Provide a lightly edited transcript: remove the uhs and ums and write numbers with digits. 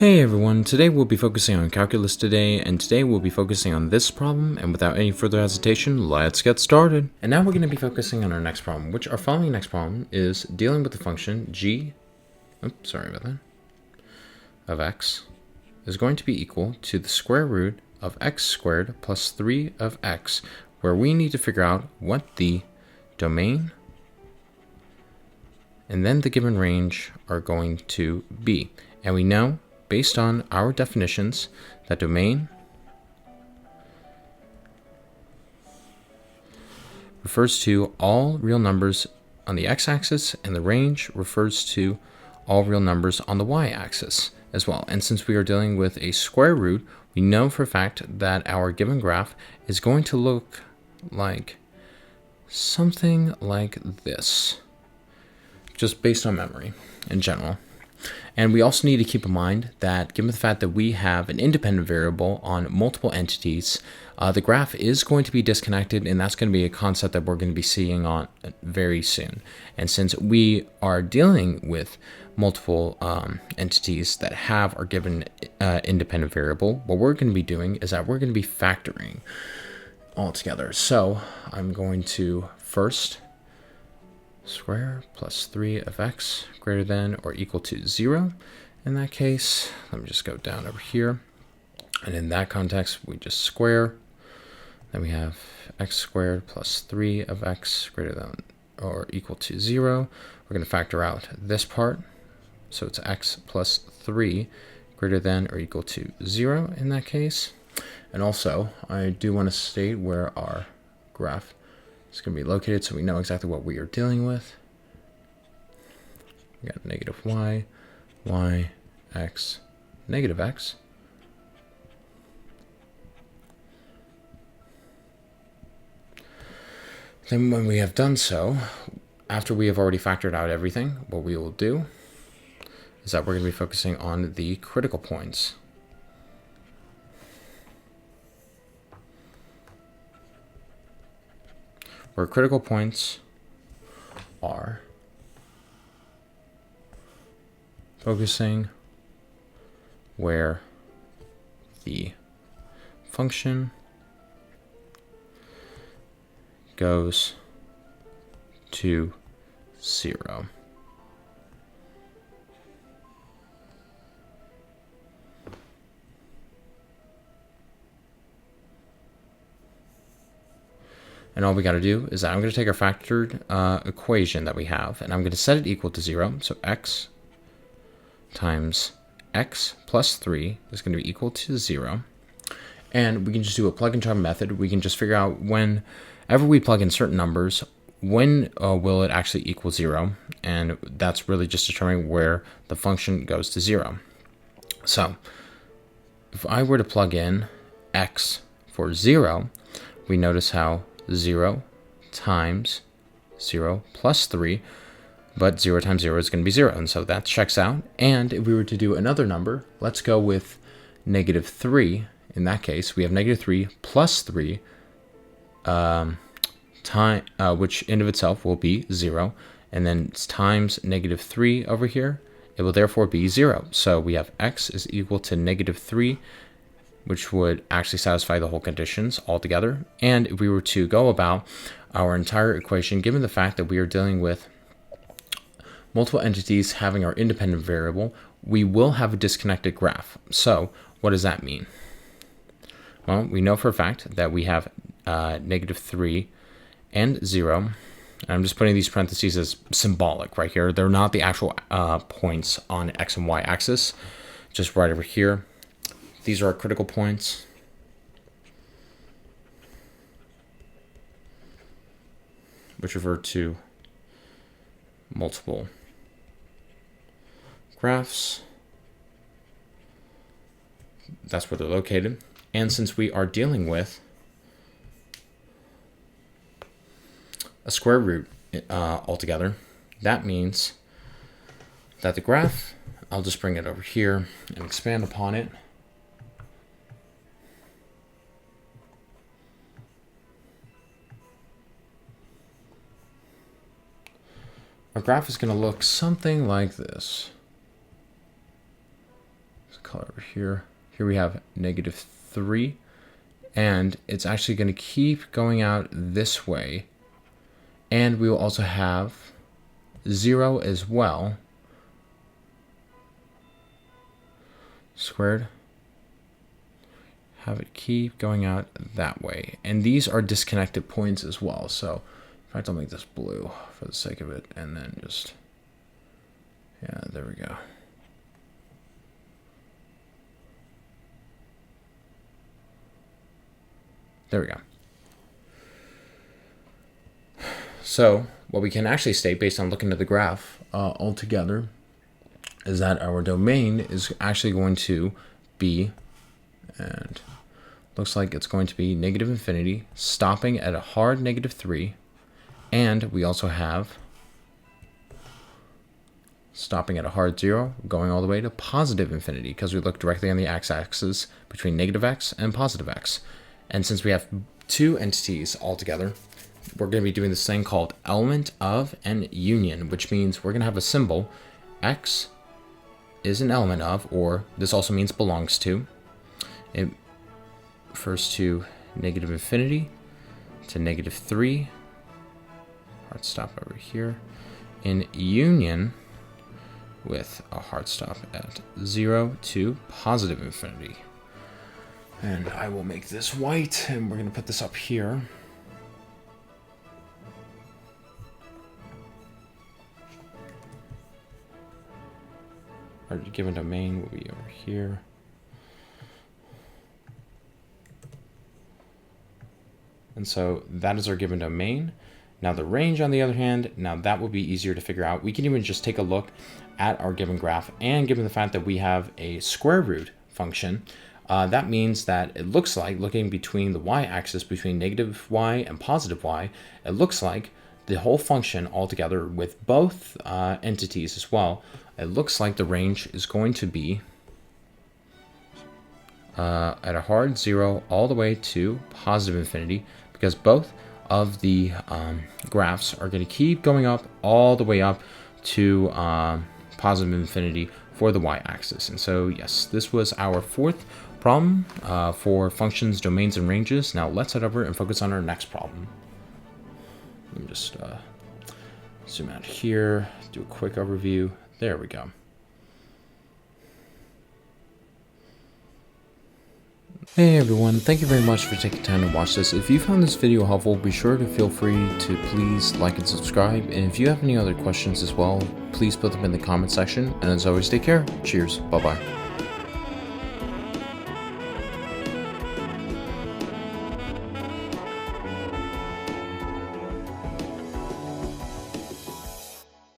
Hey everyone, today we'll be focusing on calculus and today we'll be focusing on this problem, and without any further hesitation, let's get started. And now we're going to be focusing on our next problem, which our following next problem is dealing with the function of x is going to be equal to the square root of x squared plus 3 of x, where we need to figure out what the domain and then the given range are going to be. And we know, based on our definitions, that domain refers to all real numbers on the x-axis, and the range refers to all real numbers on the y-axis as well. And since we are dealing with a square root, we know for a fact that our given graph is going to look like something like this, just based on memory in general. And we also need to keep in mind that given the fact that we have an independent variable on multiple entities, the graph is going to be disconnected, and that's going to be a concept that we're going to be seeing on very soon. And since we are dealing with multiple entities that have our given independent variable, what we're going to be doing is that we're going to be factoring all together. So I'm going to first square plus 3 of x greater than or equal to 0. In that case, let me just go down over here. And in that context, we just square. Then we have x squared plus 3 of x greater than or equal to 0. We're going to factor out this part. So it's x plus 3 greater than or equal to 0 in that case. And also, I do want to state where our graph is going to be located so we know exactly what we are dealing with. We got negative y, x, negative x. Then when we have done so, after we have already factored out everything, what we will do is that we're going to be focusing on the critical points. Where critical points are focusing where the function goes to 0. And all we got to do is that I'm going to take our factored equation that we have, and I'm going to set it equal to 0. So x times x plus 3 is going to be equal to 0. And we can just do a plug and chug method. We can just figure out whenever we plug in certain numbers, when will it actually equal 0. And that's really just determining where the function goes to 0. So if I were to plug in x for 0, we notice how 0 times 0 plus 3, but 0 times 0 is going to be 0, and so that checks out. And if we were to do another number, let's go with negative 3. In that case, we have negative 3 plus 3, which in of itself will be 0, and then times negative 3 over here, it will therefore be 0. So we have x is equal to negative 3, which would actually satisfy the whole conditions altogether. And if we were to go about our entire equation, given the fact that we are dealing with multiple entities having our independent variable, we will have a disconnected graph. So what does that mean? Well, we know for a fact that we have negative 3 and 0. And I'm just putting these parentheses as symbolic right here. They're not the actual points on x and y axis, just right over here. These are our critical points. Which refer to multiple graphs. That's where they're located. And since we are dealing with a square root altogether, that means that the graph, I'll just bring it over here and expand upon it. Our graph is going to look something like this. It's color over here. Here we have -3, and it's actually going to keep going out this way. And we will also have 0 as well, squared. Have it keep going out that way. And these are disconnected points as well. So in fact, I'll make this blue for the sake of it, and then just, yeah, there we go. There we go. So what we can actually state based on looking at the graph altogether is that our domain is actually going to be, and looks like it's going to be -infinity, stopping at a hard -3, and we also have stopping at a hard 0, going all the way to +infinity, because we look directly on the x-axis between -x and +x. And since we have two entities altogether, we're going to be doing this thing called element of and union, which means we're going to have a symbol. X is an element of, or this also means belongs to. It refers to -infinity to -3, hard stop over here, in union with a hard stop at 0 to +infinity. And I will make this white, and we're going to put this up here. Our given domain will be over here. And so that is our given domain. Now the range, on the other hand, now that will be easier to figure out. We can even just take a look at our given graph, and given the fact that we have a square root function, that means that it looks like, looking between the y-axis, between -y and +y, it looks like the whole function altogether with both entities as well, it looks like the range is going to be at a hard 0 all the way to +infinity, because both of the graphs are going to keep going up all the way up to +infinity for the y-axis. And so yes, this was our fourth problem for functions, domains, and ranges. Now let's head over and focus on our next problem. Let me just zoom out here, do a quick overview. There we go. Hey everyone, thank you very much for taking time to watch this. If you found this video helpful, be sure to feel free to please like and subscribe. And if you have any other questions as well, please put them in the comment section. And as always, take care. Cheers. Bye-bye.